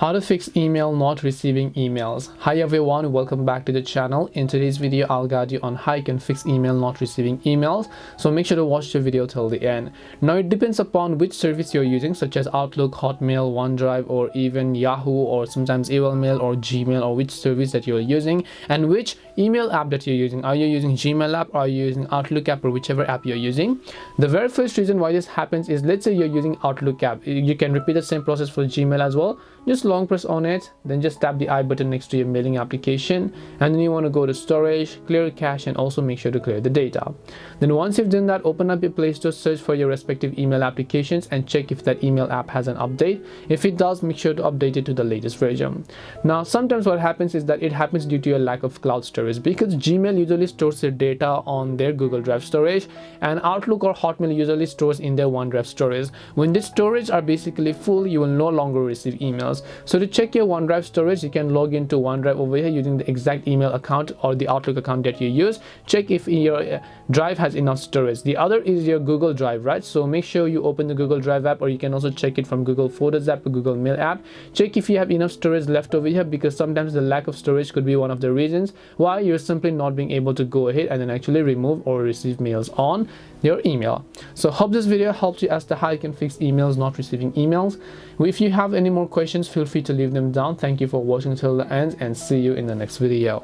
How to fix email not receiving emails. Hi everyone, welcome back to the channel. In today's video I'll guide you on how you can fix email not receiving emails, so make sure to watch the video till the end. Now it depends upon which service you're using, such as Outlook, Hotmail, OneDrive, or even Yahoo, or sometimes AOL or Gmail, or which service that you're using and which email app that you're using. Are you using Gmail app, or are you using Outlook app, or whichever app you're using? The very first reason why this happens is, let's say you're using Outlook app. You can repeat the same process for Gmail as well. Just long press on it, then just tap the I button next to your mailing application, and then you want to go to storage, clear cache, and also make sure to clear the data. Then once you've done that, open up your Play Store, search for your respective email applications, and check if that email app has an update. If it does, make sure to update it to the latest version. Now sometimes what happens is that it happens due to a lack of cloud storage, because Gmail usually stores their data on their Google Drive storage, and Outlook or Hotmail usually stores in their OneDrive storage. When these storage are basically full, you will no longer receive emails. So to check your OneDrive storage, you can log into OneDrive over here using the exact email account or the Outlook account that you use. Check if your drive has enough storage. The other is your Google Drive, right? So make sure you open the Google Drive app, or you can also check it from Google Photos app or Google Mail app. Check if you have enough storage left over here, because sometimes the lack of storage could be one of the reasons why you're simply not being able to go ahead and then actually remove or receive mails on your email. So hope this video helps you as to how you can fix emails not receiving emails. If you have any more questions, feel free to leave them down. Thank you for watching till the end, and see you in the next video.